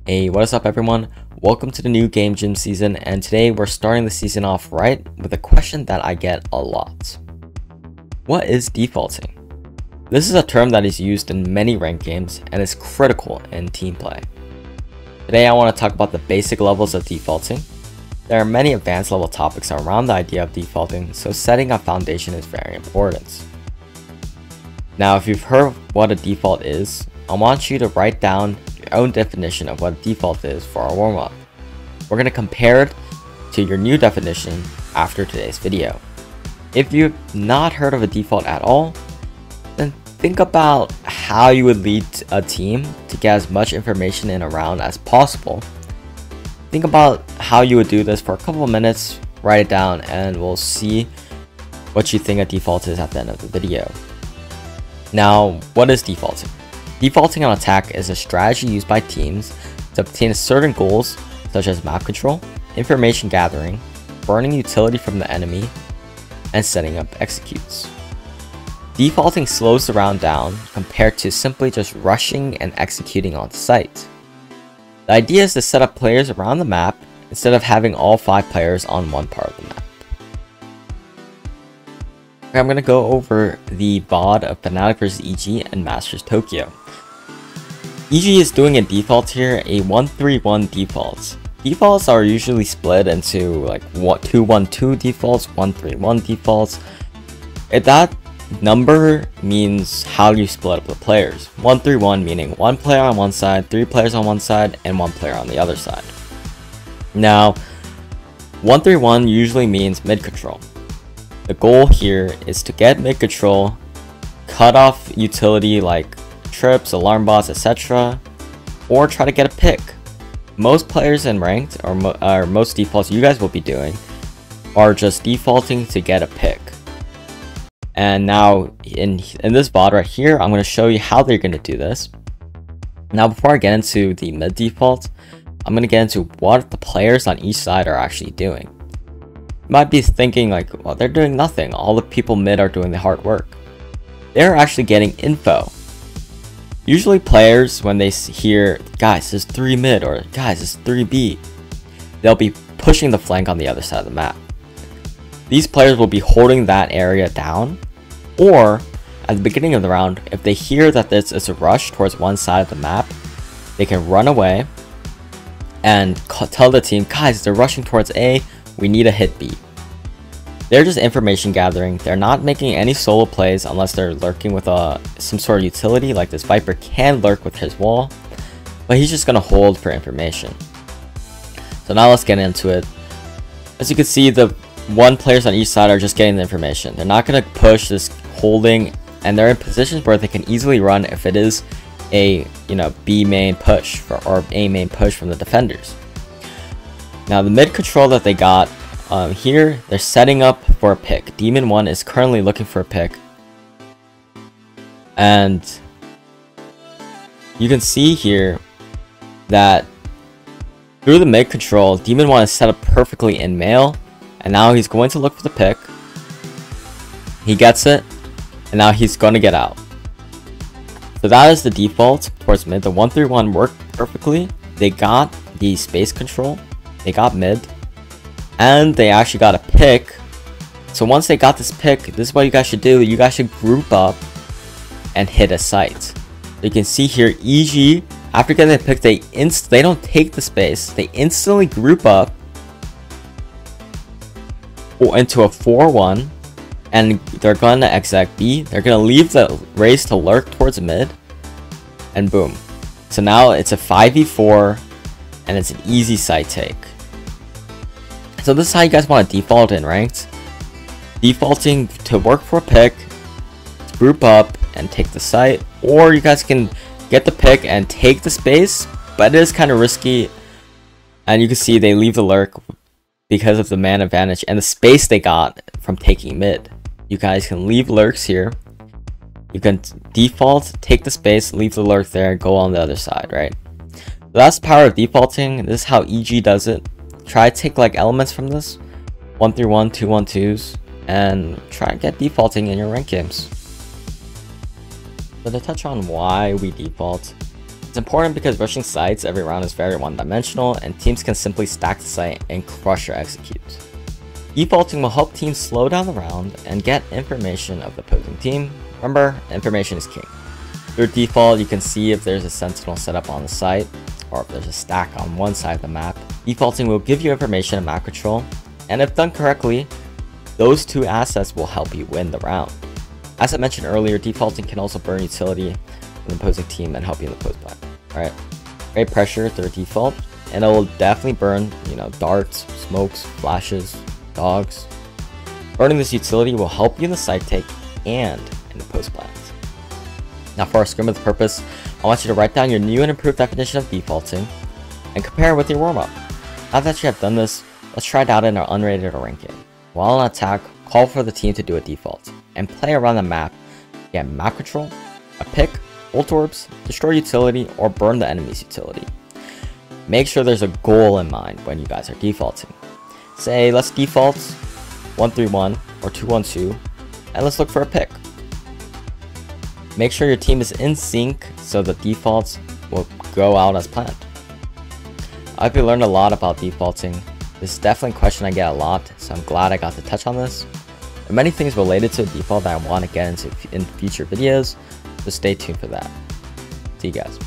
Hey, what is up everyone? Welcome to the new game gym season, and today we're starting the season off right with a question that I get a lot. What is defaulting? This is a term that is used in many ranked games and is critical in team play. Today I want to talk about the basic levels of defaulting. There are many advanced level topics around the idea of defaulting, so setting a foundation is very important. Now, if you've heard what a default is, I want you to write down your own definition of what a default is for our warm-up. We're going to compare it to your new definition after today's video. If you've not heard of a default at all, then think about how you would lead a team to get as much information in a round as possible. Think about how you would do this for a couple of minutes, write it down, and we'll see what you think a default is at the end of the video. Now, what is defaulting? Defaulting on attack is a strategy used by teams to obtain certain goals such as map control, information gathering, burning utility from the enemy, and setting up executes. Defaulting slows the round down compared to simply just rushing and executing on site. The idea is to set up players around the map instead of having all 5 players on one part of the map. Okay, I'm going to go over the VOD of Fnatic vs EG and Masters Tokyo. EG is doing a default here, a 1-3-1 default. Defaults are usually split into like 2-1-2 defaults, 1-3-1 defaults. That number means how you split up the players. 1-3-1 meaning 1 player on one side, 3 players on one side, and 1 player on the other side. Now, 1-3-1 usually means mid control. The goal here is to get mid control, cut off utility like trips, alarm bots, etc., or try to get a pick. Most players in ranked, or most defaults you guys will be doing, are just defaulting to get a pick. And now in this VOD right here, I'm going to show you how they're going to do this. Now before I get into the mid default, I'm going to get into what the players on each side are actually doing. You might be thinking like, well, they're doing nothing. All the people mid are doing the hard work. They're actually getting info. Usually players, when they hear, guys, there's 3 mid, or guys, it's 3B, they'll be pushing the flank on the other side of the map. These players will be holding that area down, or at the beginning of the round, if they hear that this is a rush towards one side of the map, they can run away and tell the team, guys, they're rushing towards A, we need a hit B. They're just information gathering. They're not making any solo plays unless they're lurking with some sort of utility, like this Viper can lurk with his wall, but he's just going to hold for information. So now let's get into it. As you can see, the 1 players on each side are just getting the information. They're not going to push this holding, and they're in positions where they can easily run if it is a B main push or A main push from the defenders. Now the mid control that they got here, they're setting up for a pick. Demon 1 is currently looking for a pick, and you can see here that through the mid control, Demon 1 is set up perfectly in mail, and now he's going to look for the pick. He gets it, and now he's going to get out. So that is the default towards mid. The 1-3-1 worked perfectly. They got the space control, they got mid, and they actually got a pick. So once they got this pick, this is what you guys should do. You guys should group up and hit a site. You can see here, EG, after getting the pick, they don't take the space. They instantly group up into a 4-1, and they're going to exec B. They're going to leave the race to lurk towards mid, and boom. So now it's a 5v4, and it's an easy site take. So this is how you guys want to default in ranked. Defaulting to work for a pick, group up and take the site, or you guys can get the pick and take the space, but it is kind of risky. And you can see they leave the lurk because of the man advantage and the space they got from taking mid. You guys can leave lurks here. You can default, take the space, leave the lurk there, go on the other side, right? So that's the power of defaulting. This is how EG does it. Try to take like elements from this 1-3-1, 2-1-2s, and try and get defaulting in your ranked games. So to touch on why we default, It's important because rushing sites every round is very one-dimensional, and teams can simply stack the site and crush your executes. Defaulting will help teams slow down the round and get information of the opposing team. Remember, information is king. Through default, you can see if there's a sentinel set up on the site, or if there's a stack on one side of the map. Defaulting will give you information and map control, and if done correctly, those two assets will help you win the round. As I mentioned earlier, defaulting can also burn utility of the opposing team and help you in the post plan. Alright, great pressure through default, and it will definitely burn, darts, smokes, flashes, dogs. Burning this utility will help you in the side take and in the post plans. Now for our scrim with purpose, I want you to write down your new and improved definition of defaulting and compare it with your warm-up. Now that you have done this, let's try it out in our unrated or ranked game. While on attack, call for the team to do a default, and play around the map, get map control, a pick, ult orbs, destroy utility, or burn the enemy's utility. Make sure there's a goal in mind when you guys are defaulting. Say, let's default 1-3-1 or 2-1-2, and let's look for a pick. Make sure your team is in sync so the defaults will go out as planned. I hope you learned a lot about defaulting. This is definitely a question I get a lot, so I'm glad I got to touch on this. There are many things related to default that I want to get into in future videos, so stay tuned for that. See you guys.